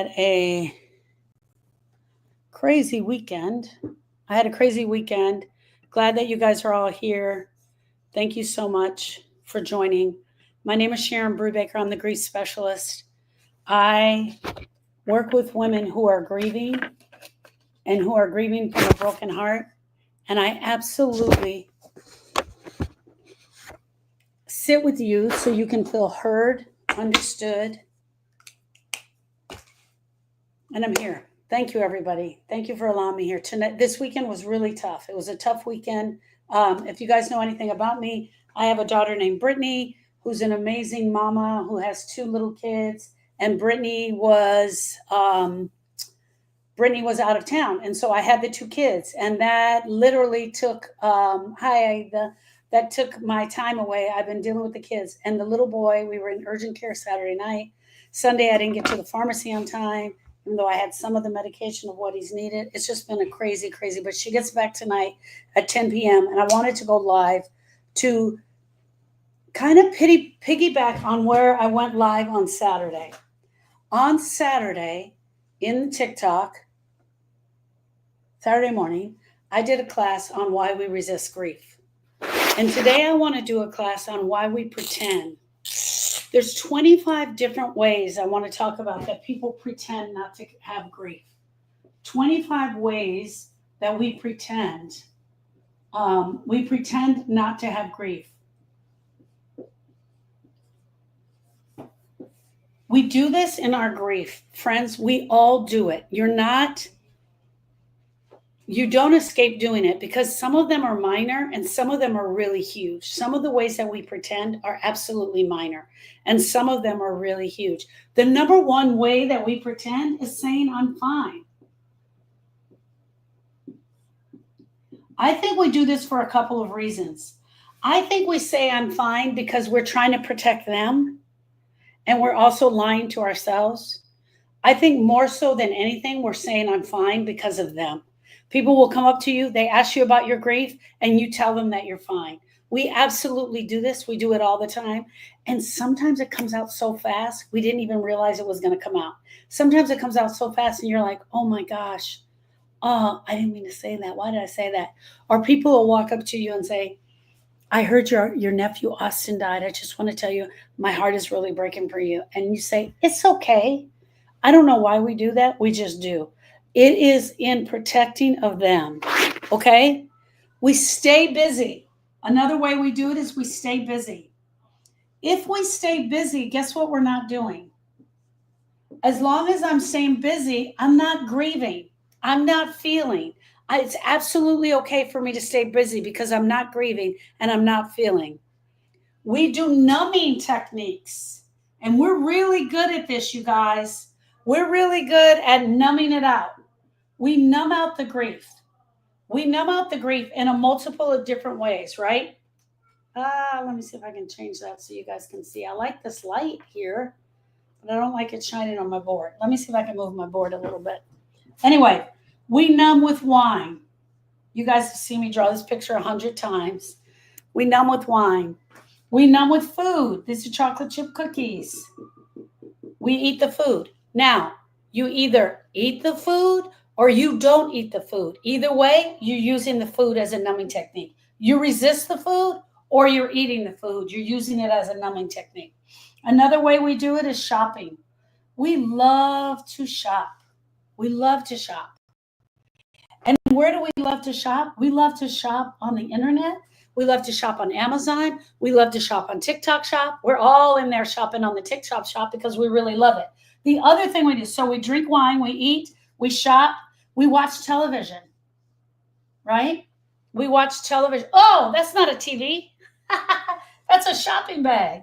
had a crazy weekend. Glad that you guys are all here. Thank you so much for joining. My name is Sharon Brubaker. I'm the grief specialist. I work with women who are grieving and who are grieving from a broken heart. And I absolutely sit with you so you can feel heard, understood. And I'm here. Thank you, everybody. Thank you for allowing me here. Tonight, this weekend was really tough. It was a tough weekend. If you guys know anything about me, I have a daughter named Brittany, who's an amazing mama who has 2 little kids. And Brittany was out of town. And so I had the 2 kids. And that literally took, that took my time away. I've been dealing with the kids. And the little boy, we were in urgent care Saturday night. Sunday, I didn't get to the pharmacy on time, even though I had some of the medication of what he's needed. It's just been a crazy, but she gets back tonight at 10 p.m. And I wanted to go live to kind of piggyback on where I went live on Saturday. On Saturday, in TikTok, Saturday morning, I did a class on why we resist grief. And today I want to do a class on why we pretend. There's 25 different ways I want to talk about that people pretend not to have grief. 25 ways that we pretend not to have grief. We do this in our grief, friends. We all do it. You don't escape doing it because some of them are minor and some of them are really huge. Some of the ways that we pretend are absolutely minor and some of them are really huge. The number one way that we pretend is saying, I'm fine. I think we do this for a couple of reasons. I think we say I'm fine because we're trying to protect them and we're also lying to ourselves. I think more so than anything, we're saying I'm fine because of them. People will come up to you, they ask you about your grief, and you tell them that you're fine. We absolutely do this. We do it all the time. And sometimes it comes out so fast, we didn't even realize it was going to come out. Sometimes it comes out so fast, and you're like, oh my gosh, I didn't mean to say that. Why did I say that? Or people will walk up to you and say, I heard your nephew Austin died. I just want to tell you, my heart is really breaking for you. And you say, it's okay. I don't know why we do that. We just do. It is in protecting of them, okay? We stay busy. Another way we do it is we stay busy. If we stay busy, guess what we're not doing? As long as I'm staying busy, I'm not grieving. I'm not feeling. It's absolutely okay for me to stay busy because I'm not grieving and I'm not feeling. We do numbing techniques, and we're really good at this, you guys. We're really good at numbing it out. We numb out the grief. We numb out the grief in a multiple of different ways, right? Let me see if I can change that so you guys can see. I like this light here, but I don't like it shining on my board. Let me see if I can move my board a little bit. Anyway, we numb with wine. You guys have seen me draw this picture 100 times. We numb with wine. We numb with food. These are chocolate chip cookies. We eat the food. Now, you either eat the food or you don't eat the food. Either way, you're using the food as a numbing technique. You resist the food or you're eating the food. You're using it as a numbing technique. Another way we do it is shopping. We love to shop. We love to shop. And where do we love to shop? We love to shop on the internet. We love to shop on Amazon. We love to shop on TikTok shop. We're all in there shopping on the TikTok shop because we really love it. The other thing we do, so we drink wine, we eat, we shop, we watch television, right? We watch television. Oh, that's not a TV. That's a shopping bag.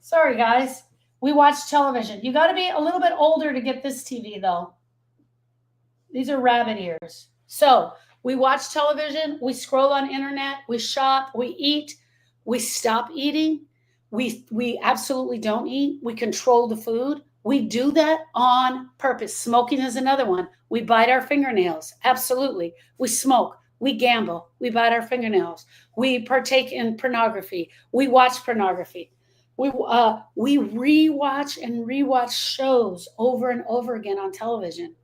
Sorry, guys. We watch television. You got to be a little bit older to get this TV, though. These are rabbit ears. So we watch television, we scroll on internet, we shop, we eat, we stop eating. We absolutely don't eat. We control the food. We do that on purpose. Smoking is another one. We bite our fingernails. Absolutely. We smoke. We gamble. We bite our fingernails. We partake in pornography. We watch pornography. We rewatch and rewatch shows over and over again on television.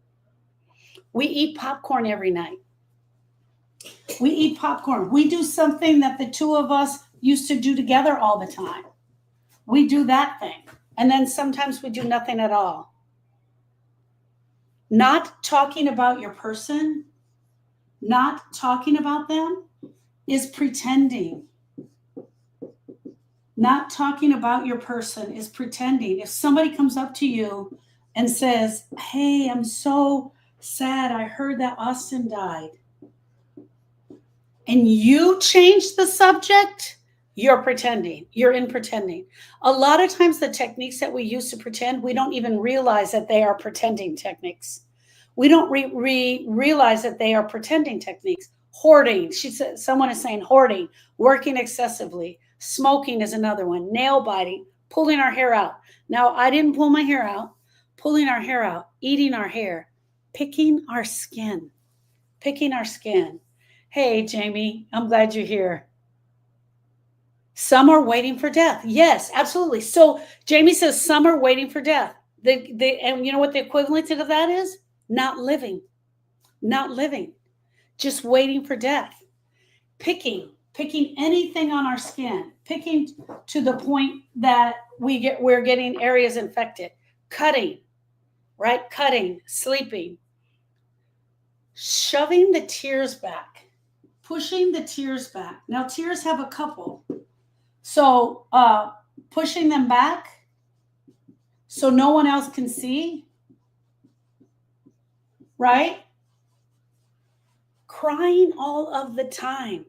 We eat popcorn every night. We eat popcorn. We do something that the two of us used to do together all the time. We do that thing. And then sometimes we do nothing at all. Not talking about your person, not talking about them is pretending. Not talking about your person is pretending. If somebody comes up to you and says, hey, I'm so sad, I heard that Austin died, and you change the subject, you're pretending. You're in pretending. A lot of times the techniques that we use to pretend, we don't even realize that they are pretending techniques. We don't realize that they are pretending techniques. Hoarding. She said, someone is saying hoarding, working excessively. Smoking is another one. Nail biting, pulling our hair out. Now, I didn't pull my hair out. Pulling our hair out, eating our hair, picking our skin. Picking our skin. Hey, Jamie, I'm glad you're here. Some are waiting for death. Yes, absolutely. So Jamie says some are waiting for death. And you know what the equivalent of that is? Not living. Not living. Just waiting for death. Picking anything on our skin. Picking to the point that we're getting areas infected. Cutting, right? Cutting, sleeping. Shoving the tears back. Pushing the tears back. Now, tears have a couple. So pushing them back so no one else can see, right? Crying all of the time.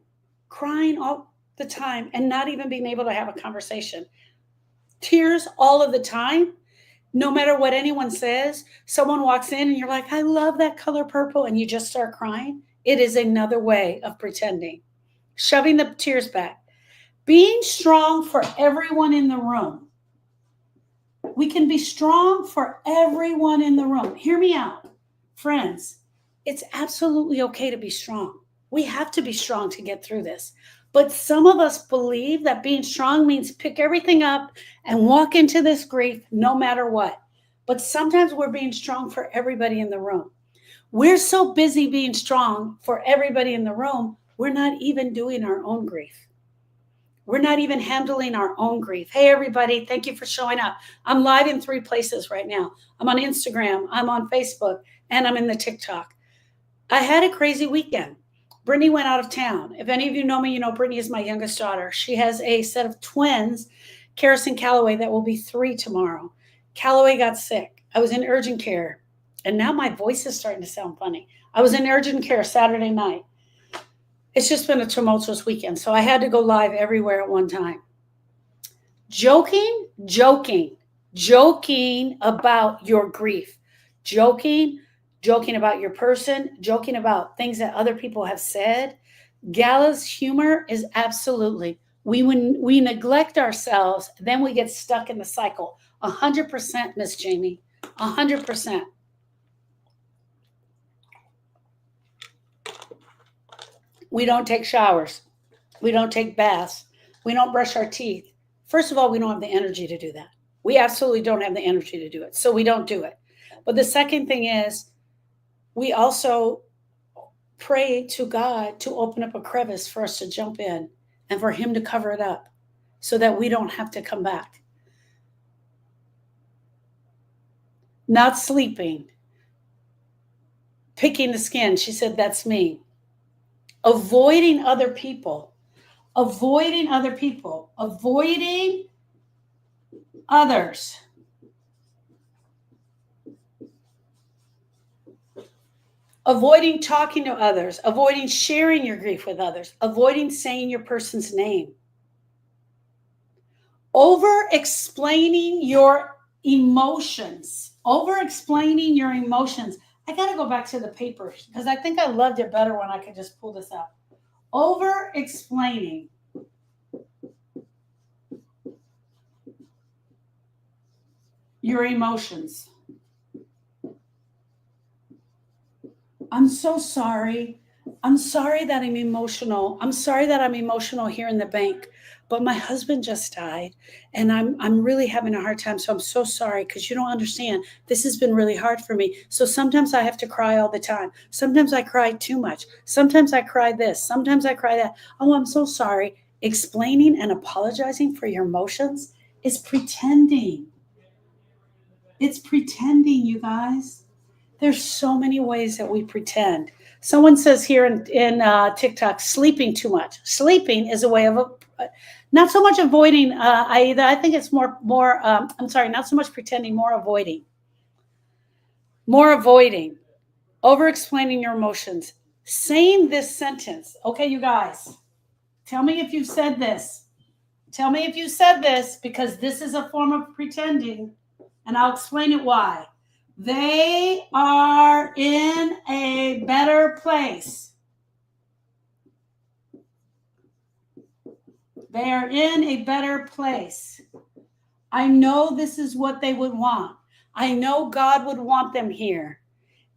Crying all the time and not even being able to have a conversation. Tears all of the time. No matter what anyone says, someone walks in and you're like, I love that color purple, and you just start crying. It is another way of pretending. Shoving the tears back. Being strong for everyone in the room. We can be strong for everyone in the room. Hear me out. Friends, it's absolutely okay to be strong. We have to be strong to get through this. But some of us believe that being strong means pick everything up and walk into this grief no matter what. But sometimes we're being strong for everybody in the room. We're so busy being strong for everybody in the room, we're not even doing our own grief. We're not even handling our own grief. Hey, everybody, thank you for showing up. I'm live in 3 places right now. I'm on Instagram, I'm on Facebook, and I'm in the TikTok. I had a crazy weekend. Brittany went out of town. If any of you know me, you know Brittany is my youngest daughter. She has a set of twins, Karis and Callaway, that will be 3 tomorrow. Callaway got sick. I was in urgent care, and now my voice is starting to sound funny. I was in urgent care Saturday night. It's just been a tumultuous weekend, so I had to go live everywhere at one time. Joking about your grief. Joking about your person, joking about things that other people have said. Gala's humor is absolutely, when we neglect ourselves, then we get stuck in the cycle. 100%, Miss Jamie, 100%. We don't take showers. We don't take baths. We don't brush our teeth. First of all, we don't have the energy to do that. We absolutely don't have the energy to do it. So we don't do it. But the second thing is, we also pray to God to open up a crevice for us to jump in and for him to cover it up so that we don't have to come back. Not sleeping. Picking the skin. She said, that's me. Avoiding other people. Avoiding other people. Avoiding others. Avoiding talking to others. Avoiding sharing your grief with others. Avoiding saying your person's name. Over-explaining your emotions. Over-explaining your emotions. I got to go back to the paper because I think I loved it better when I could just pull this out. Over-explaining. Your emotions. I'm so sorry. I'm sorry that I'm emotional. I'm sorry that I'm emotional here in the bank. but my husband just died and I'm really having a hard time. So I'm so sorry because you don't understand. This has been really hard for me. So sometimes I have to cry all the time. Sometimes I cry too much. Sometimes I cry this. Sometimes I cry that. Oh, I'm so sorry. Explaining and apologizing for your emotions is pretending. It's pretending, you guys. There's so many ways that we pretend. Someone says here in TikTok, sleeping too much. Sleeping is a way of not so much avoiding. I think it's more. I'm sorry, not so much pretending, more avoiding. More avoiding, over explaining your emotions. Saying this sentence. Okay, you guys, tell me if you've said this. Tell me if you said this, because this is a form of pretending, and I'll explain it why. They are in a better place. They are in a better place. I know this is what they would want. I know God would want them here.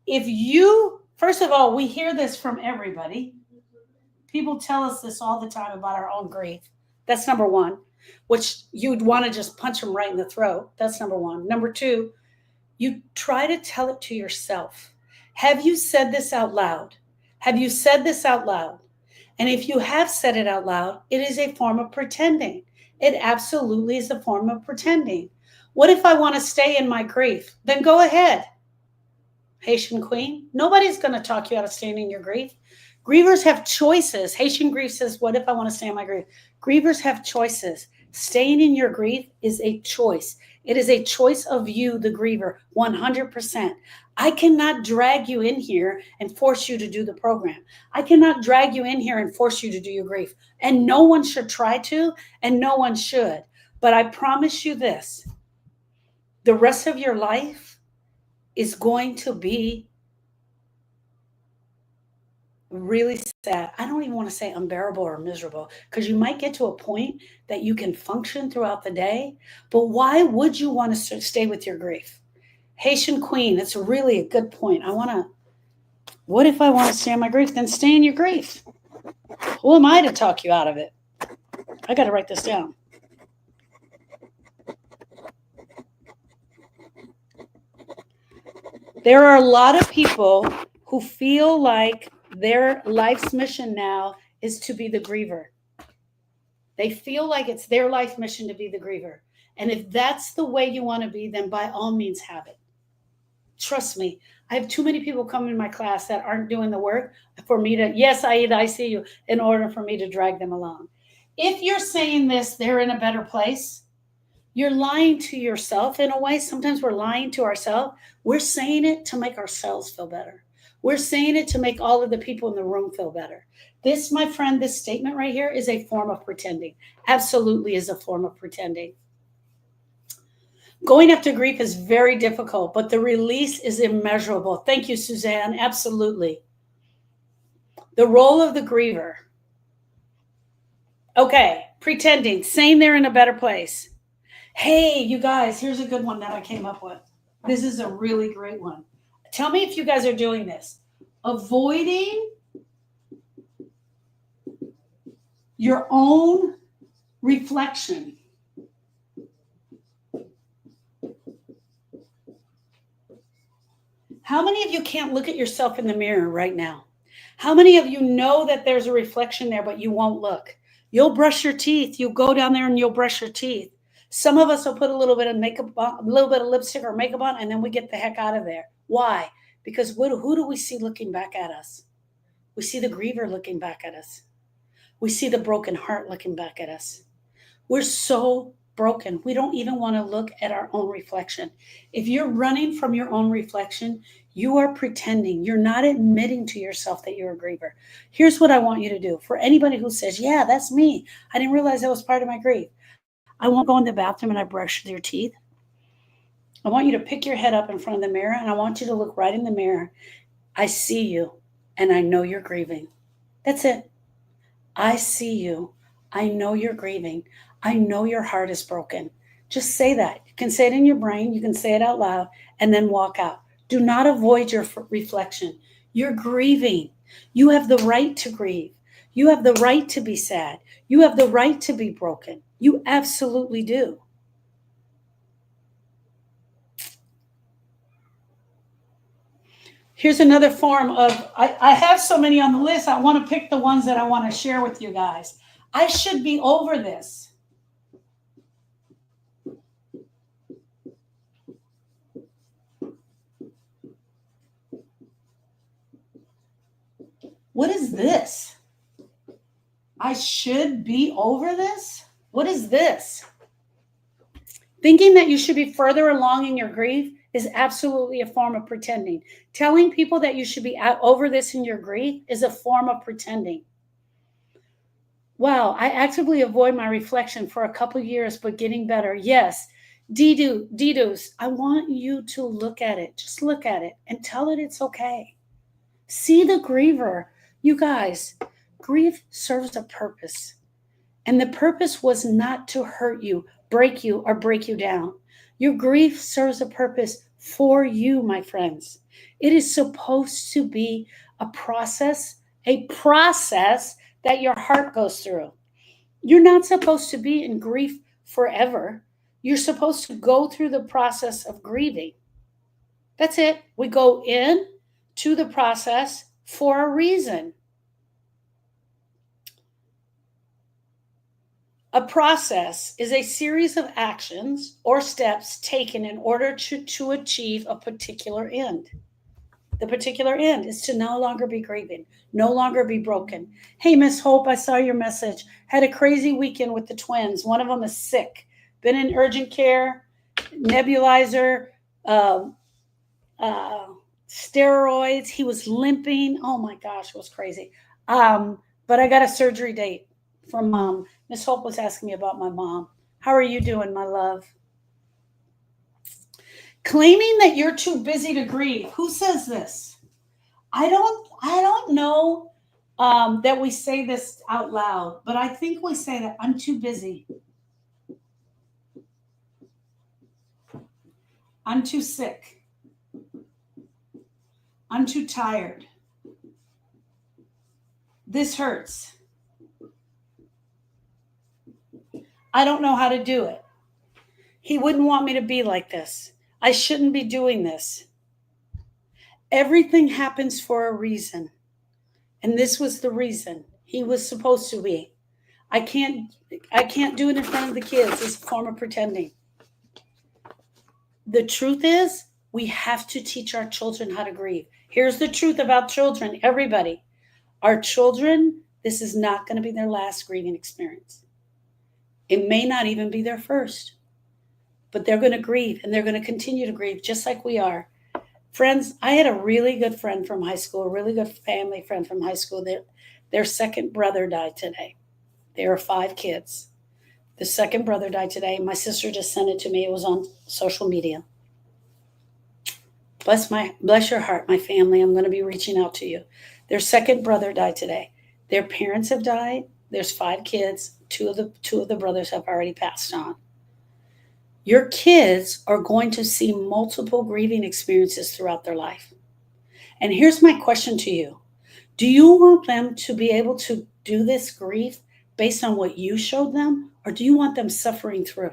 If you, first of all, we hear this from everybody. People tell us this all the time about our own grief. That's number one, which you'd want to just punch them right in the throat. That's number one. Number two, you try to tell it to yourself. Have you said this out loud? Have you said this out loud? And if you have said it out loud, it is a form of pretending. It absolutely is a form of pretending. What if I want to stay in my grief? Then go ahead, Haitian queen. Nobody's going to talk you out of staying in your grief. Grievers have choices. Haitian grief says, what if I want to stay in my grief? Grievers have choices. Staying in your grief is a choice. It is a choice of you, the griever, 100%. I cannot drag you in here and force you to do the program. I cannot drag you in here and force you to do your grief. And no one should try to, and no one should. But I promise you this, the rest of your life is going to be really sad. I don't even want to say unbearable or miserable, because you might get to a point that you can function throughout the day. But why would you want to stay with your grief? Haitian queen, it's really a good point. What if I want to stay in my grief? Then stay in your grief. Who am I to talk you out of it? I got to write this down. There are a lot of people who feel like their life's mission now is to be the griever. They feel like it's their life mission to be the griever. And if that's the way you want to be, then by all means have it. Trust me, I have too many people come in my class that aren't doing the work for me to, yes, I see you, in order for me to drag them along. If you're saying this, they're in a better place, you're lying to yourself in a way. Sometimes we're lying to ourselves. We're saying it to make ourselves feel better. We're saying it to make all of the people in the room feel better. This, my friend, this statement right here is a form of pretending. Absolutely is a form of pretending. Going after grief is very difficult, but the release is immeasurable. Thank you, Suzanne. Absolutely. The role of the griever. Okay, pretending, saying they're in a better place. Hey, you guys, here's a good one that I came up with. This is a really great one. Tell me if you guys are doing this. Avoiding your own reflection. How many of you can't look at yourself in the mirror right now? How many of you know that there's a reflection there, but you won't look? You'll brush your teeth. You'll go down there and you'll brush your teeth. Some of us will put a little bit of makeup on, a little bit of lipstick or makeup on, and then we get the heck out of there. Why? Because who do we see looking back at us? We see the griever looking back at us. We see the broken heart looking back at us. We're so broken. We don't even want to look at our own reflection. If you're running from your own reflection, you are pretending. You're not admitting to yourself that you're a griever. Here's what I want you to do. For anybody who says, yeah, that's me, I didn't realize that was part of my grief. I won't go in the bathroom and I brush your teeth. I want you to pick your head up in front of the mirror, and I want you to look right in the mirror. I see you, and I know you're grieving. That's it. I see you. I know you're grieving. I know your heart is broken. Just say that. You can say it in your brain. You can say it out loud, and then walk out. Do not avoid your reflection. You're grieving. You have the right to grieve. You have the right to be sad. You have the right to be broken. You absolutely do. Here's another form of, I have so many on the list. I want to pick the ones that I want to share with you guys. I should be over this. What is this? I should be over this? What is this? Thinking that you should be further along in your grief is absolutely a form of pretending. Telling people that you should be over this in your grief is a form of pretending. Wow, I actively avoid my reflection for a couple years, but getting better. Yes, Didus, I want you to look at it. Just look at it and tell it it's okay. See the griever. You guys, grief serves a purpose. And the purpose was not to hurt you, break you, or break you down. Your grief serves a purpose for you, my friends. It is supposed to be a process that your heart goes through. You're not supposed to be in grief forever. You're supposed to go through the process of grieving. That's it. We go in to the process for a reason. A process is a series of actions or steps taken in order to achieve a particular end. The particular end is to no longer be grieving, no longer be broken. Hey, Miss Hope, I saw your message. Had a crazy weekend with the twins. One of them is sick. Been in urgent care, nebulizer, steroids. He was limping. Oh my gosh, it was crazy. But I got a surgery date from Mom. Miss Hope was asking me about my mom. How are you doing, my love? Claiming that you're too busy to grieve. Who says this? I don't know that we say this out loud, but I think we say that I'm too busy. I'm too sick. I'm too tired. This hurts. I don't know how to do it. He wouldn't want me to be like this. I shouldn't be doing this. Everything happens for a reason. And this was the reason. He was supposed to be. I can't do it in front of the kids. It's a form of pretending. The truth is, we have to teach our children how to grieve. Here's the truth about children, everybody. Our children, this is not going to be their last grieving experience. It may not even be their first, but they're going to grieve and they're going to continue to grieve just like we are. Friends, I had a really good friend from high school, a really good family friend from high school. Their second brother died today. There are 5 kids. The second brother died today. My sister just sent it to me. It was on social media. Bless your heart, my family. I'm going to be reaching out to you. Their second brother died today. Their parents have died. There's 5 kids. Two of the brothers have already passed on. Your kids are going to see multiple grieving experiences throughout their life. And here's my question to you. Do you want them to be able to do this grief based on what you showed them, or do you want them suffering through?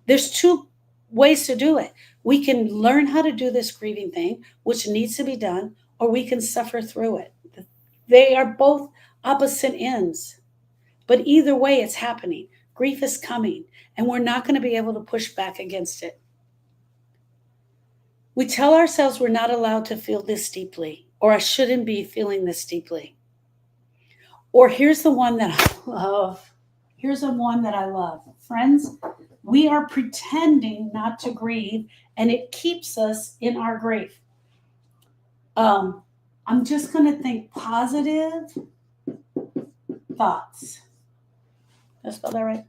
There's 2 ways to do it. We can learn how to do this grieving thing, which needs to be done, or we can suffer through it. They are both opposite ends. But either way, it's happening. Grief is coming, and we're not going to be able to push back against it. We tell ourselves we're not allowed to feel this deeply, or I shouldn't be feeling this deeply. Or here's the one that I love. Here's the one that I love. Friends, we are pretending not to grieve, and it keeps us in our grief. I'm just going to think positive thoughts. Did I spell that right?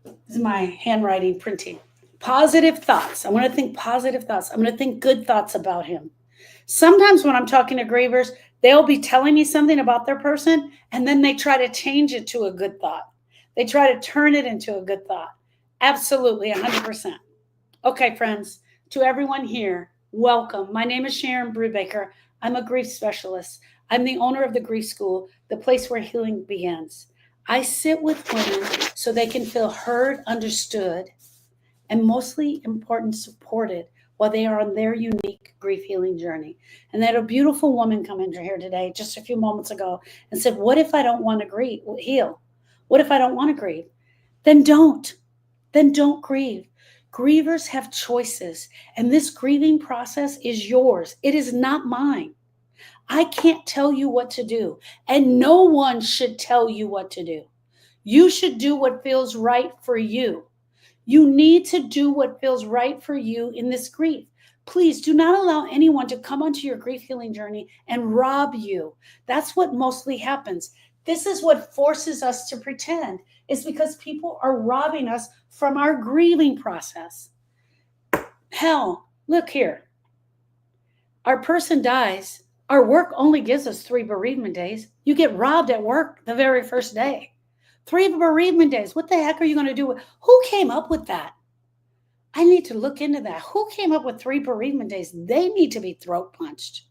This is my handwriting printing. Positive thoughts. I want to think positive thoughts. I'm going to think good thoughts about him. Sometimes when I'm talking to grievers, they'll be telling me something about their person, and then they try to change it to a good thought. They try to turn it into a good thought. Absolutely, 100%. Okay, friends, To everyone here, welcome. My name is Sharon Brubaker. I'm a grief specialist. I'm the owner of the Grief School, the place where healing begins. I sit with women so they can feel heard, understood, and mostly important, supported while they are on their unique grief healing journey. And they had a beautiful woman come in here today just a few moments ago and said, what if I don't want to heal? What if I don't want to grieve? Then don't. Then don't grieve. Grievers have choices, and this grieving process is yours. It is not mine. I can't tell you what to do, and no one should tell you what to do. You should do what feels right for you. You need to do what feels right for you in this grief. Please do not allow anyone to come onto your grief healing journey and rob you. That's what mostly happens. This is what forces us to pretend. It's because people are robbing us from our grieving process. Hell, look here. Our person dies. Our work only gives us 3 bereavement days. You get robbed at work the very first day. 3 bereavement days. What the heck are you going to do? Who came up with that? I need to look into that. Who came up with 3 bereavement days? They need to be throat punched.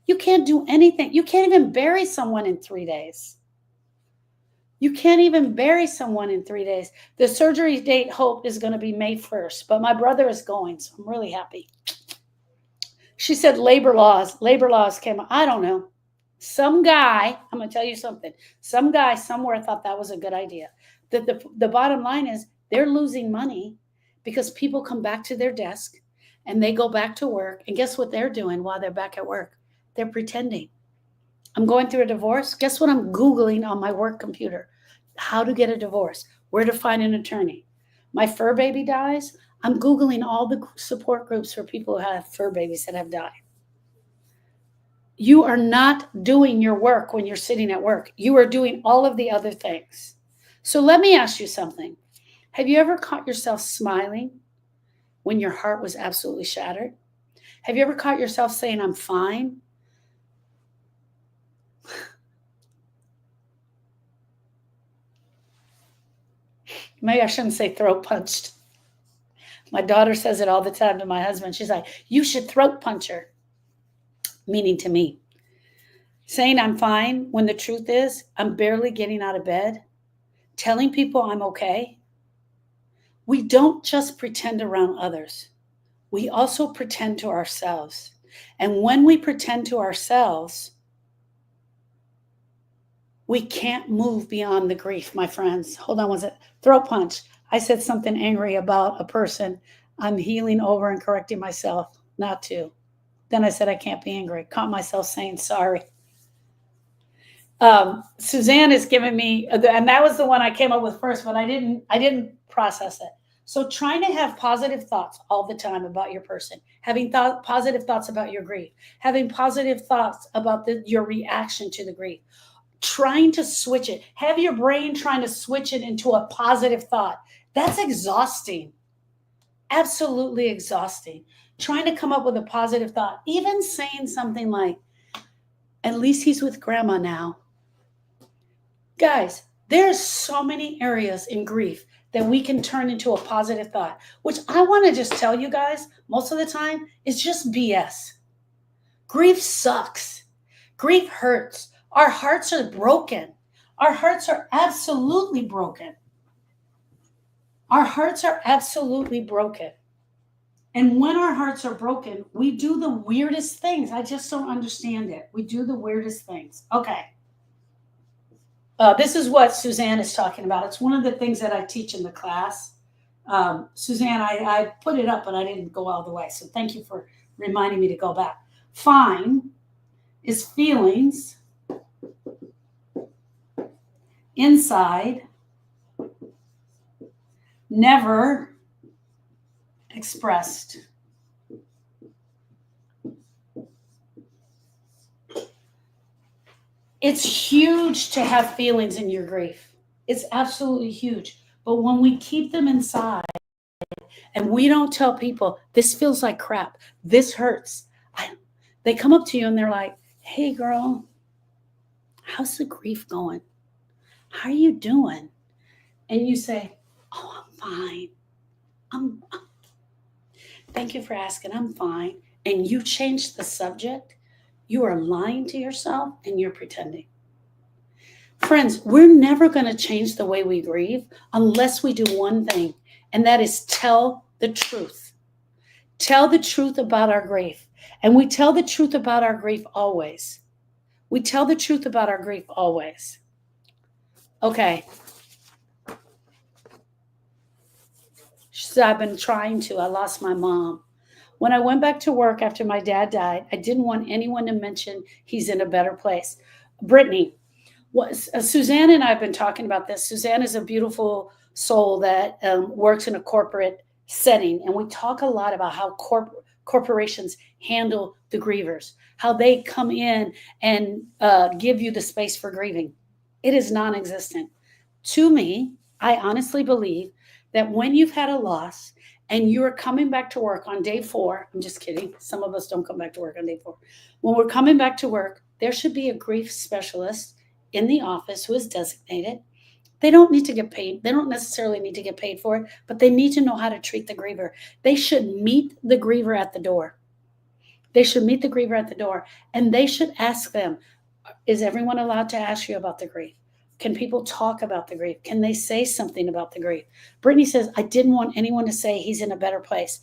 You can't do anything. You can't even bury someone in 3 days. You can't even bury someone in 3 days. The surgery date hope is going to be May 1st, but my brother is going, so I'm really happy. She said labor laws came up. I don't know. Some guy, I'm going to tell you something. Some guy somewhere thought that was a good idea. The bottom line is they're losing money because people come back to their desk and they go back to work. And guess what they're doing while they're back at work? They're pretending. I'm going through a divorce. Guess what I'm Googling on my work computer? How to get a divorce, where to find an attorney. My fur baby dies. I'm Googling all the support groups for people who have fur babies that have died. You are not doing your work when you're sitting at work. You are doing all of the other things. So let me ask you something. Have you ever caught yourself smiling when your heart was absolutely shattered? Have you ever caught yourself saying, I'm fine? Maybe I shouldn't say throat punched. My daughter says it all the time to my husband. She's like, you should throat punch her, meaning to me. Saying I'm fine when the truth is I'm barely getting out of bed. Telling people I'm okay. We don't just pretend around others. We also pretend to ourselves. And when we pretend to ourselves, we can't move beyond the grief, my friends. Hold on one second. Throat punch. I said something angry about a person. I'm healing over and correcting myself not to. Then I said I can't be angry. Caught myself saying sorry. Suzanne is giving me, and that was the one I came up with first, but I didn't process it. So trying to have positive thoughts all the time about your person, having positive thoughts about your grief, having positive thoughts about your reaction to the grief, trying to switch it, have your brain trying to switch it into a positive thought. That's exhausting. Absolutely exhausting. Trying to come up with a positive thought, even saying something like, at least he's with grandma now. Guys, there's so many areas in grief that we can turn into a positive thought, which I want to just tell you guys, most of the time, is just BS. Grief sucks. Grief hurts. Our hearts are broken. Our hearts are absolutely broken. Our hearts are absolutely broken. And when our hearts are broken, we do the weirdest things. I just don't understand it. We do the weirdest things. Okay. This is what Suzanne is talking about. It's one of the things that I teach in the class. Suzanne, I put it up, but I didn't go all the way. So thank you for reminding me to go back. Fine is feelings inside, never expressed. It's huge to have feelings in your grief. It's absolutely huge. But when we keep them inside and we don't tell people, this feels like crap, this hurts, they come up to you and they're like, hey, girl, how's the grief going? How are you doing? And you say, oh, I'm fine. Thank you for asking. I'm fine. And you change the subject, you are lying to yourself and you're pretending. Friends, we're never going to change the way we grieve unless we do one thing, and that is tell the truth. Tell the truth about our grief. And we tell the truth about our grief always. We tell the truth about our grief always. Okay. She said, I've been trying to. I lost my mom. When I went back to work after my dad died, I didn't want anyone to mention he's in a better place. Brittany, Suzanne and I have been talking about this. Suzanne is a beautiful soul that works in a corporate setting, and we talk a lot about how corporations handle the grievers, how they come in and give you the space for grieving. It is non-existent. To me, I honestly believe that when you've had a loss and you're coming back to work on day 4, I'm just kidding. Some of us don't come back to work on day 4. When we're coming back to work, there should be a grief specialist in the office who is designated. They don't need to get paid. They don't necessarily need to get paid for it, but they need to know how to treat the griever. They should meet the griever at the door. They should meet the griever at the door, and they should ask them, is everyone allowed to ask you about the grief? Can people talk about the grief? Can they say something about the grief? Brittany says, I didn't want anyone to say he's in a better place.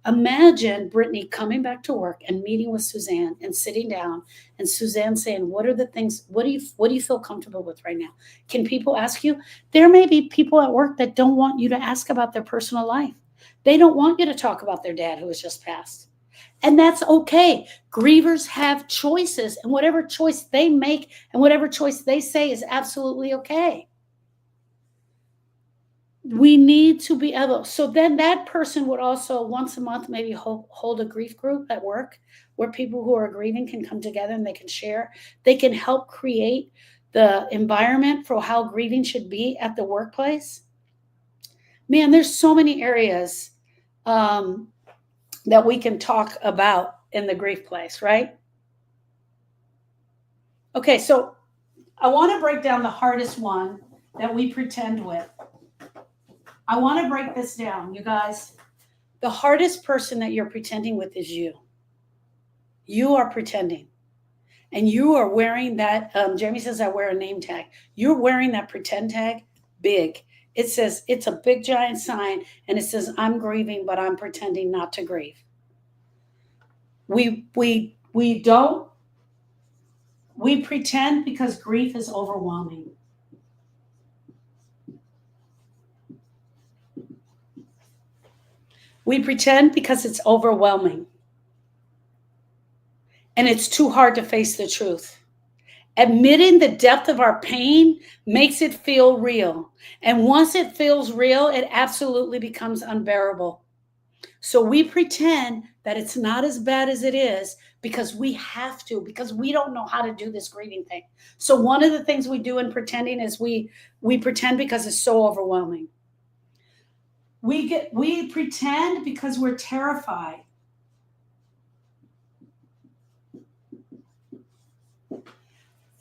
Imagine Brittany coming back to work and meeting with Suzanne and sitting down, and Suzanne saying, what are the things, what do you feel comfortable with right now? Can people ask you? There may be people at work that don't want you to ask about their personal life. They don't want you to talk about their dad who has just passed. And that's okay. Grievers have choices, and whatever choice they make and whatever choice they say is absolutely okay. We need to be able, so then that person would also once a month maybe hold a grief group at work where people who are grieving can come together and they can share. They can help create the environment for how grieving should be at the workplace. Man, there's so many areas that we can talk about in the grief place, right? Okay, so I want to break down the hardest one that we pretend with. I want to break this down, you guys. The hardest person that you're pretending with is you. You are pretending. And you are wearing that, Jamie says I wear a name tag. You're wearing that pretend tag big. It says, it's a big giant sign, and it says, I'm grieving, but I'm pretending not to grieve. We pretend because grief is overwhelming. We pretend because it's overwhelming. And it's too hard to face the truth. Admitting the depth of our pain makes it feel real. And once it feels real, it absolutely becomes unbearable. So we pretend that it's not as bad as it is because we have to, because we don't know how to do this grieving thing. So one of the things we do in pretending is we pretend because it's so overwhelming. We pretend because we're terrified.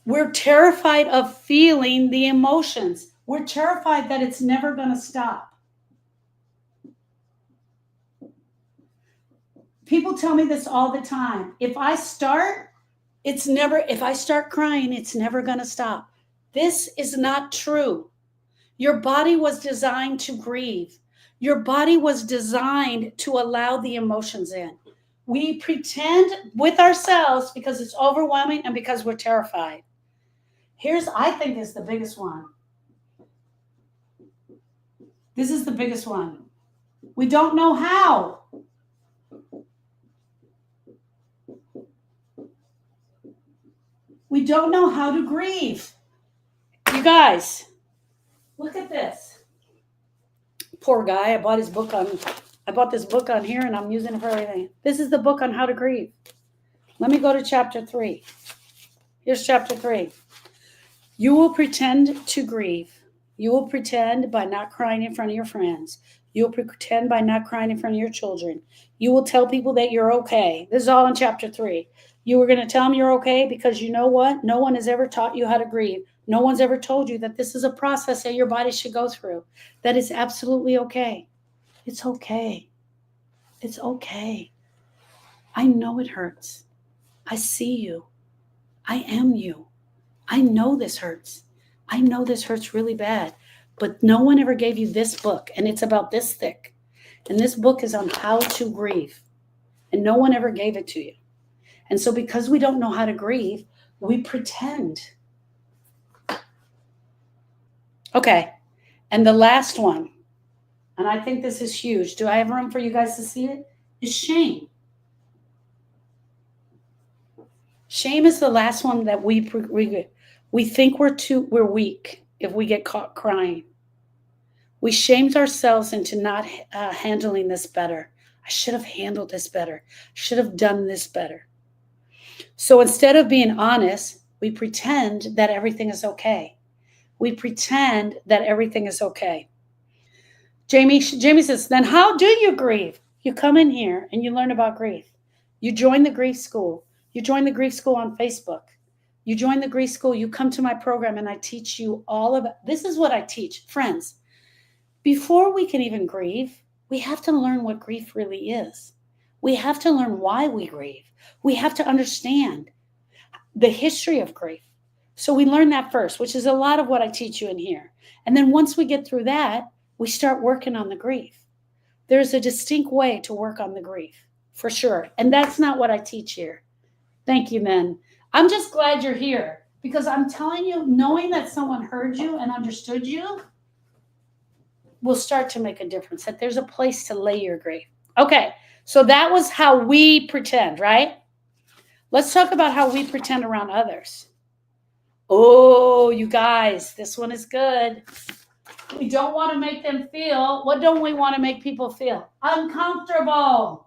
We're terrified of feeling the emotions. We're terrified that it's never going to stop. People tell me this all the time. If I start crying, it's never going to stop. This is not true. Your body was designed to grieve. Your body was designed to allow the emotions in. We pretend with ourselves because it's overwhelming and because we're terrified. Here's, I think, is the biggest one. This is the biggest one. We don't know how. We don't know how to grieve. You guys, look at this. Poor guy. I bought this book on here, and I'm using it for everything. This is the book on how to grieve. Let me go to chapter 3. Here's chapter 3. You will pretend to grieve. You will pretend by not crying in front of your friends. You will pretend by not crying in front of your children. You will tell people that you're okay. This is all in chapter 3. You were going to tell them you're okay because you know what? No one has ever taught you how to grieve. No one's ever told you that this is a process that your body should go through. That is absolutely okay. It's okay. It's okay. I know it hurts. I see you. I am you. I know this hurts. I know this hurts really bad, but no one ever gave you this book, and it's about this thick. And this book is on how to grieve, and no one ever gave it to you. And so, because we don't know how to grieve, we pretend. Okay. And the last one, and I think this is huge. Do I have room for you guys to see it? Is shame. Shame is the last one that we think we're weak if we get caught crying. We shamed ourselves into not handling this better. I should have handled this better. Should have done this better. So instead of being honest, we pretend that everything is okay. We pretend that everything is okay. Jamie says, then how do you grieve? You come in here and you learn about grief. You join the grief school. You join the grief school on Facebook. You join the grief school. You come to my program and I teach you all about, this is what I teach. Friends, before we can even grieve, we have to learn what grief really is. We have to learn why we grieve. We have to understand the history of grief. So we learn that first, which is a lot of what I teach you in here. And then once we get through that, we start working on the grief. There's a distinct way to work on the grief, for sure. And that's not what I teach here. Thank you, men. I'm just glad you're here because I'm telling you, knowing that someone heard you and understood you will start to make a difference, that there's a place to lay your grief. Okay, so that was how we pretend, right? Let's talk about how we pretend around others. Oh, you guys, this one is good. We don't want to make them feel, what don't we want to make people feel? Uncomfortable.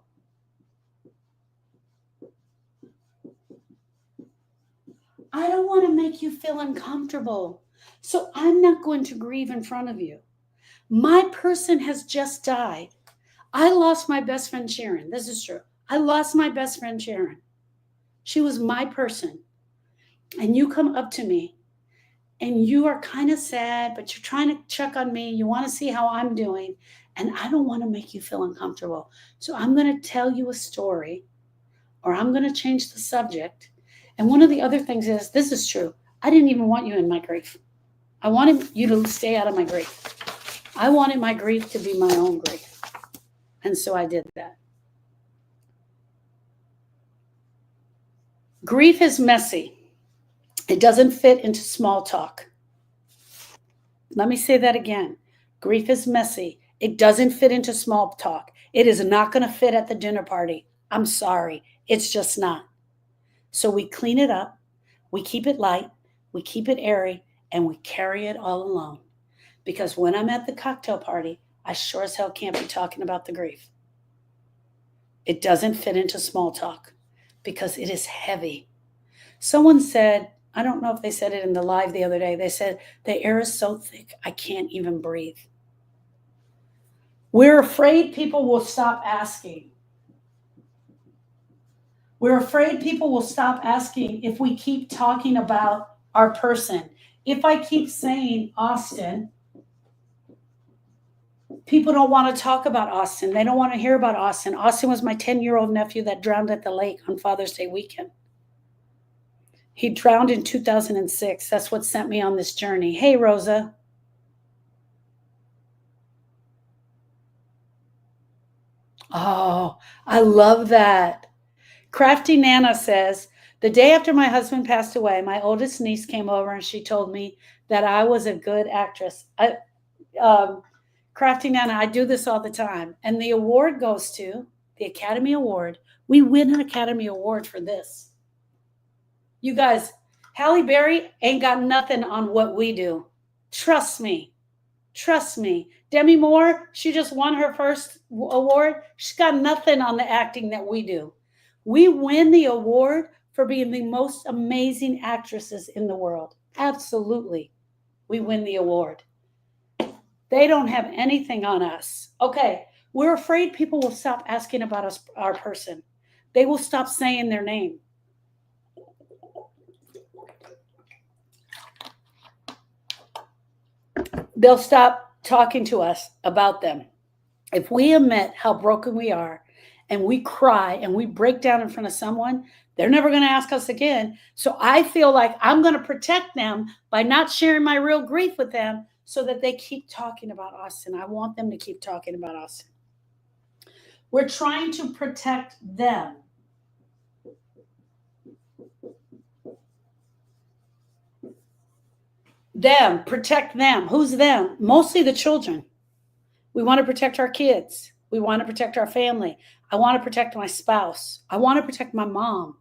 I don't want to make you feel uncomfortable. So I'm not going to grieve in front of you. My person has just died. I lost my best friend, Sharon. This is true. I lost my best friend, Sharon. She was my person. And you come up to me and you are kind of sad, but you're trying to check on me. You want to see how I'm doing. And I don't want to make you feel uncomfortable. So I'm going to tell you a story, or I'm going to change the subject. And one of the other things is, this is true. I didn't even want you in my grief. I wanted you to stay out of my grief. I wanted my grief to be my own grief. And so I did that. Grief is messy. It doesn't fit into small talk. Let me say that again. Grief is messy. It doesn't fit into small talk. It is not going to fit at the dinner party. I'm sorry. It's just not. So we clean it up. We keep it light. We keep it airy. And we carry it all alone. Because when I'm at the cocktail party, I sure as hell can't be talking about the grief. It doesn't fit into small talk because it is heavy. Someone said, I don't know if they said it in the live the other day, they said, the air is so thick, I can't even breathe. We're afraid people will stop asking. We're afraid people will stop asking if we keep talking about our person. If I keep saying Austin, people don't want to talk about Austin. They don't want to hear about Austin. Austin was my 10-year-old nephew that drowned at the lake on Father's Day weekend. He drowned in 2006. That's what sent me on this journey. Hey, Rosa. Oh, I love that. Crafty Nana says, the day after my husband passed away, my oldest niece came over and she told me that I was a good actress. Crafty Nana, I do this all the time. And the award goes to the Academy Award. We win an Academy Award for this. You guys, Halle Berry ain't got nothing on what we do. Trust me. Trust me. Demi Moore, she just won her first award. She's got nothing on the acting that we do. We win the award for being the most amazing actresses in the world. Absolutely. We win the award. They don't have anything on us. Okay, we're afraid people will stop asking about us, our person. They will stop saying their name. They'll stop talking to us about them. If we admit how broken we are and we cry and we break down in front of someone, they're never going to ask us again. So I feel like I'm going to protect them by not sharing my real grief with them so that they keep talking about Austin. I want them to keep talking about Austin. We're trying to protect them. Them, protect them. Who's them? Mostly the children. We want to protect our kids. We want to protect our family. I want to protect my spouse. I want to protect my mom.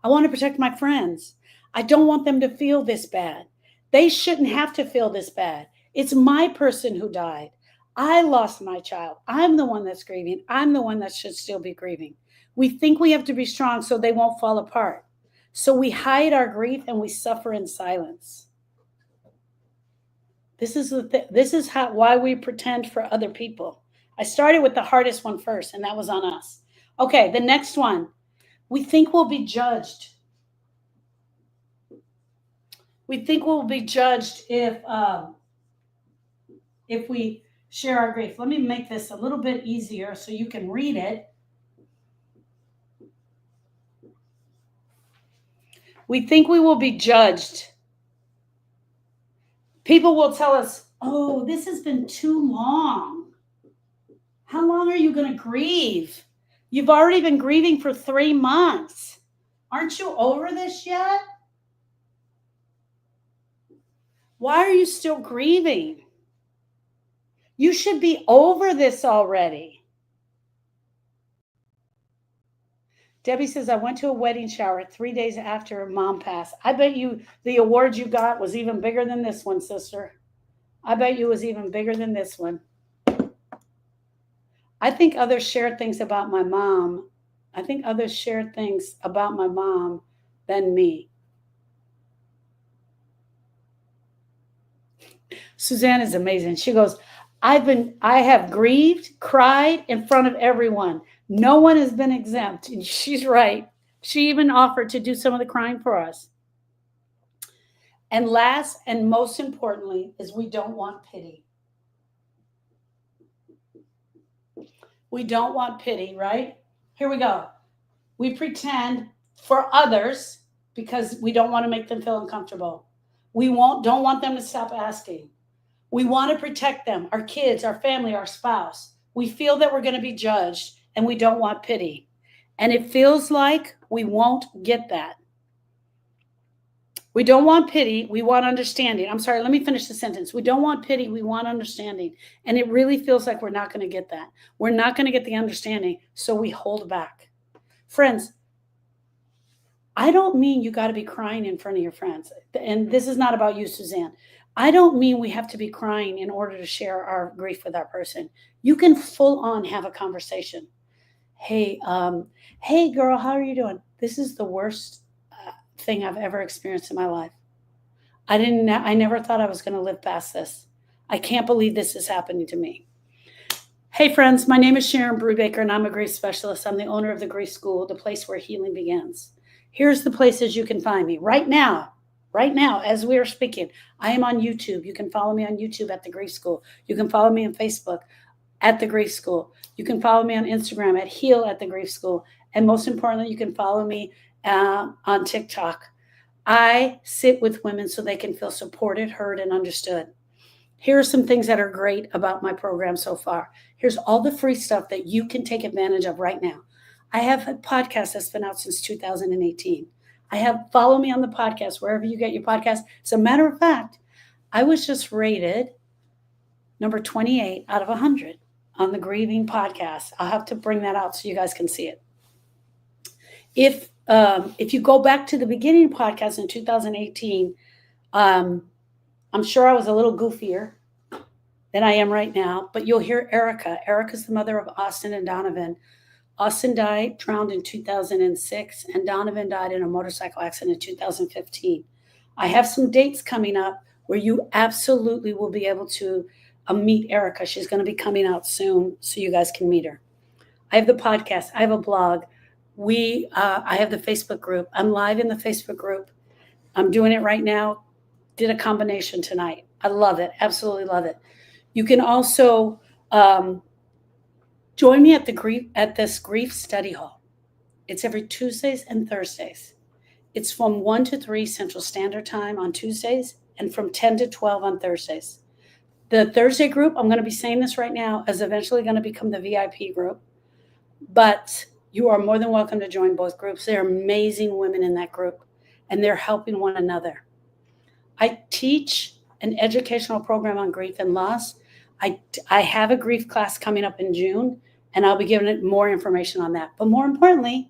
I want to protect my friends. I don't want them to feel this bad. They shouldn't have to feel this bad. It's my person who died. I lost my child. I'm the one that's grieving. I'm the one that should still be grieving. We think we have to be strong so they won't fall apart. So we hide our grief and we suffer in silence. This is why we pretend for other people. I started with the hardest one first, and that was on us. Okay, the next one. We think we'll be judged. We think we'll be judged if we share our grief. Let me make this a little bit easier so you can read it. We think we will be judged. People will tell us, oh, this has been too long. How long are you going to grieve? You've already been grieving for 3 months. Aren't you over this yet? Why are you still grieving? You should be over this already. Debbie says, I went to a wedding shower 3 days after mom passed. I bet you the award you got was even bigger than this one, sister. I bet you it was even bigger than this one. I think others shared things about my mom. I think others shared things about my mom than me. Suzanne is amazing. She goes, I have grieved, cried in front of everyone. No one has been exempt. And she's right. She even offered to do some of the crying for us. And last and most importantly is we don't want pity. We don't want pity, right? Here we go. We pretend for others because we don't want to make them feel uncomfortable. We don't want them to stop asking. We want to protect them, our kids, our family, our spouse. We feel that we're going to be judged and we don't want pity. And it feels like we won't get that. We don't want pity. We want understanding. I'm sorry, let me finish the sentence. We don't want pity. We want understanding. And it really feels like we're not going to get that. We're not going to get the understanding. So we hold back. Friends, I don't mean you got to be crying in front of your friends. And this is not about you, Suzanne. I don't mean we have to be crying in order to share our grief with our person. You can full on have a conversation. Hey, hey girl, how are you doing? This is the worst thing I've ever experienced in my life. I never thought I was going to live past this. I can't believe this is happening to me. Hey friends, my name is Sharon Brubaker and I'm a grief specialist. I'm the owner of the Grief School, the place where healing begins. Here's the places you can find me right now, as we are speaking. I am on YouTube. You can follow me on YouTube at the Grief School. You can follow me on Facebook at the Grief School. You can follow me on Instagram at Heal at the Grief School. And most importantly, you can follow me on TikTok. I sit with women so they can feel supported, heard, and understood. Here are some things that are great about my program so far. Here's all the free stuff that you can take advantage of right now. I have a podcast that's been out since 2018. Follow me on the podcast, wherever you get your podcast. As a matter of fact, I was just rated number 28 out of 100 on the Grieving podcast. I'll have to bring that out so you guys can see it. If you go back to the beginning podcast in 2018, I'm sure I was a little goofier than I am right now, but you'll hear Erica. Erica's the mother of Austin and Donovan. Austin drowned in 2006, and Donovan died in a motorcycle accident in 2015. I have some dates coming up where you absolutely will be able to meet Erica. She's going to be coming out soon, so you guys can meet her. I have the podcast. I have a blog. I have the Facebook group. I'm live in the Facebook group. I'm doing it right now. Did a combination tonight. I love it. Absolutely love it. You can also Join me at this grief study hall. It's every Tuesdays and Thursdays. It's from 1 to 3 Central Standard Time on Tuesdays and from 10 to 12 on Thursdays. The Thursday group, I'm going to be saying this right now, is eventually going to become the VIP group. But you are more than welcome to join both groups. There are amazing women in that group, and they're helping one another. I teach an educational program on grief and loss. I have a grief class coming up in June, and I'll be giving it more information on that. But more importantly,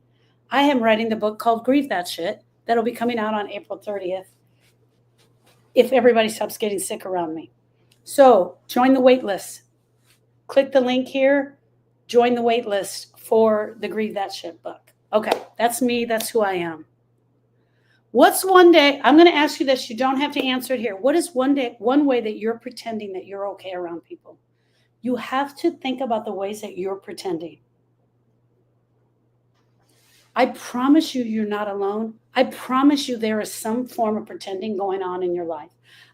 I am writing the book called Grieve, That Shit, that'll be coming out on April 30th if everybody stops getting sick around me. So join the wait list. Click the link here. Join the wait list for the Grieve, That Shit book. Okay, that's me. That's who I am. What's one day, I'm going to ask you this. You don't have to answer it here. What is one way that you're pretending that you're okay around people? You have to think about the ways that you're pretending. I promise you, you're not alone. I promise you there is some form of pretending going on in your life.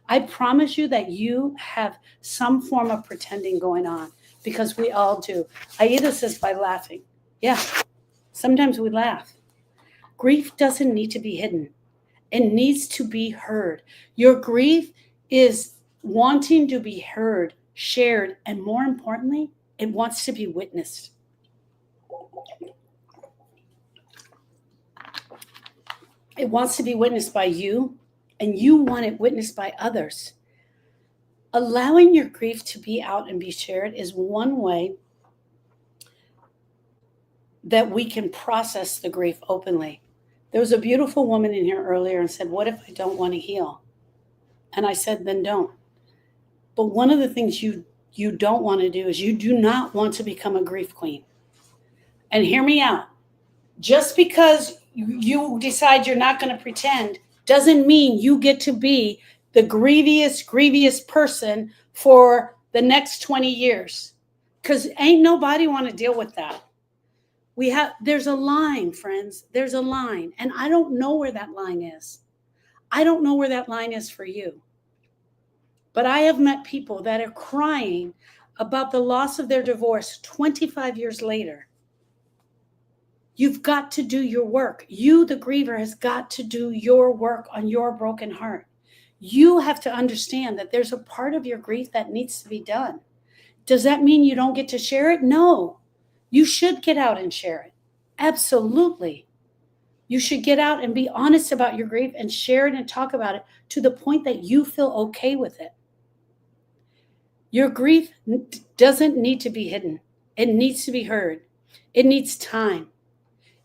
I promise you that you have some form of pretending going on because we all do. Aida says by laughing. Yeah, sometimes we laugh. Grief doesn't need to be hidden. It needs to be heard. Your grief is wanting to be heard, shared, and more importantly, it wants to be witnessed. It wants to be witnessed by you, and you want it witnessed by others. Allowing your grief to be out and be shared is one way that we can process the grief openly. There was a beautiful woman in here earlier and said, what if I don't want to heal? And I said, then don't. But one of the things you don't want to do is you do not want to become a grief queen. And hear me out. Just because you decide you're not going to pretend doesn't mean you get to be the grievous person for the next 20 years. Because ain't nobody want to deal with that. There's a line, friends. There's a line. And I don't know where that line is. I don't know where that line is for you. But I have met people that are crying about the loss of their divorce 25 years later. You've got to do your work. You, the griever, has got to do your work on your broken heart. You have to understand that there's a part of your grief that needs to be done. Does that mean you don't get to share it? No. You should get out and share it. Absolutely. You should get out and be honest about your grief and share it and talk about it to the point that you feel okay with it. Your grief doesn't need to be hidden. It needs to be heard. It needs time.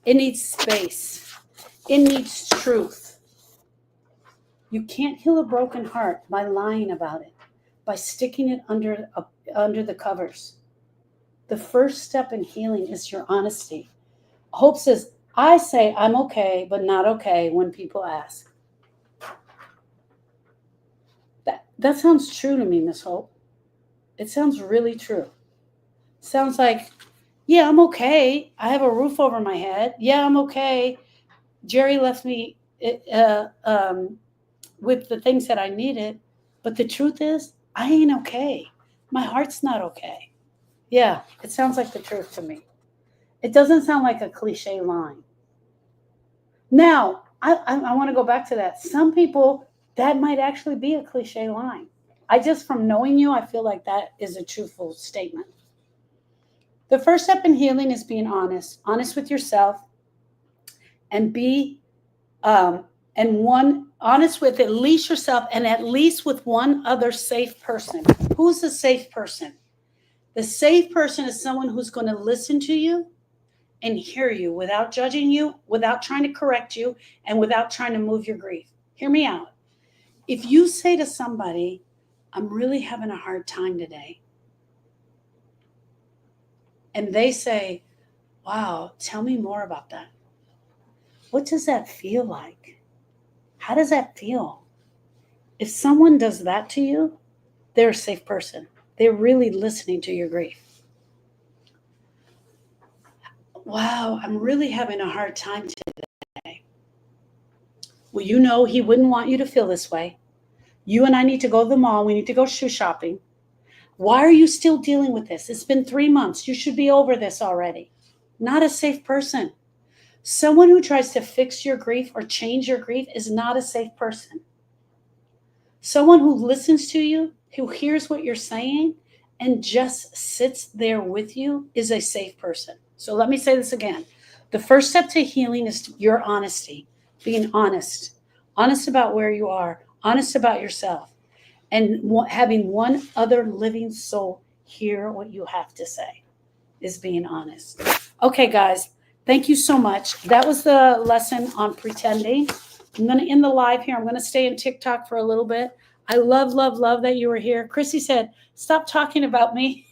It needs space. It needs truth. You can't heal a broken heart by lying about it, by sticking it under the covers. The first step in healing is your honesty. Hope says, I say I'm okay, but not okay when people ask. That sounds true to me, Miss Hope. It sounds really true. Sounds like, yeah, I'm okay. I have a roof over my head. Yeah, I'm okay. Jerry left me with the things that I needed. But the truth is, I ain't okay. My heart's not okay. Yeah, it sounds like the truth to me. It doesn't sound like a cliche line. Now, I want to go back to that. Some people, that might actually be a cliche line. From knowing you, I feel like that is a truthful statement. The first step in healing is being honest with yourself, and honest with at least yourself and at least with one other safe person. Who's the safe person? The safe person is someone who's going to listen to you and hear you without judging you, without trying to correct you, and without trying to move your grief. Hear me out. If you say to somebody, I'm really having a hard time today, and they say, wow, tell me more about that. What does that feel like? How does that feel? If someone does that to you, they're a safe person. They're really listening to your grief. Wow, I'm really having a hard time today. Well, you know he wouldn't want you to feel this way. You and I need to go to the mall. We need to go shoe shopping. Why are you still dealing with this? It's been 3 months. You should be over this already. Not a safe person. Someone who tries to fix your grief or change your grief is not a safe person. Someone who listens to you, who hears what you're saying, and just sits there with you is a safe person. So let me say this again. The first step to healing is your honesty, being honest about where you are, honest about yourself, and having one other living soul hear what you have to say is being honest. Okay, guys, thank you so much. That was the lesson on pretending. I'm going to end the live here. I'm going to stay in TikTok for a little bit. I love that you were here. Chrissy said, stop talking about me.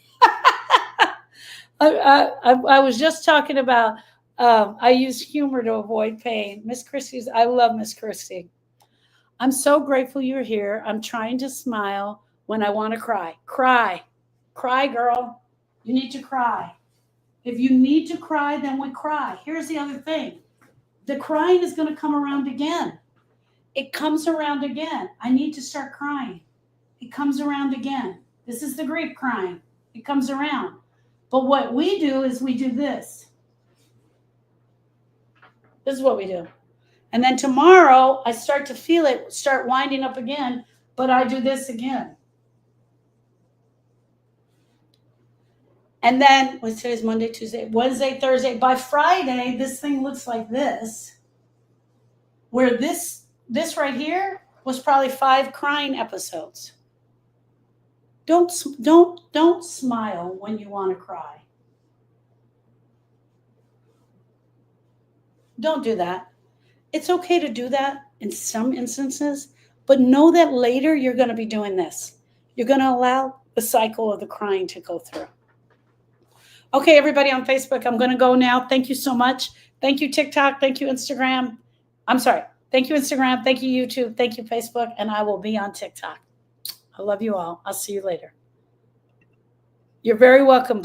I was just talking about, I use humor to avoid pain. Miss Chrissy's, I love Miss Christy. I'm so grateful you're here. I'm trying to smile when I want to cry. Cry, girl. You need to cry. If you need to cry, then we cry. Here's the other thing. The crying is going to come around again. It comes around again. I need to start crying. It comes around again. This is the grief crying. It comes around. But what we do is we do this. This is what we do. And then tomorrow, I start to feel it start winding up again, but I do this again. And then, what's today's Monday, Tuesday, Wednesday, Thursday. By Friday, this thing looks like this, where this right here was probably 5 crying episodes. Don't smile when you want to cry. Don't do that. It's okay to do that in some instances, but know that later you're going to be doing this. You're going to allow the cycle of the crying to go through. Okay, everybody on Facebook, I'm going to go now. Thank you so much. Thank you, TikTok. Thank you, Instagram. I'm sorry. Thank you, Instagram. Thank you, YouTube. Thank you, Facebook. And I will be on TikTok. I love you all. I'll see you later. You're very welcome.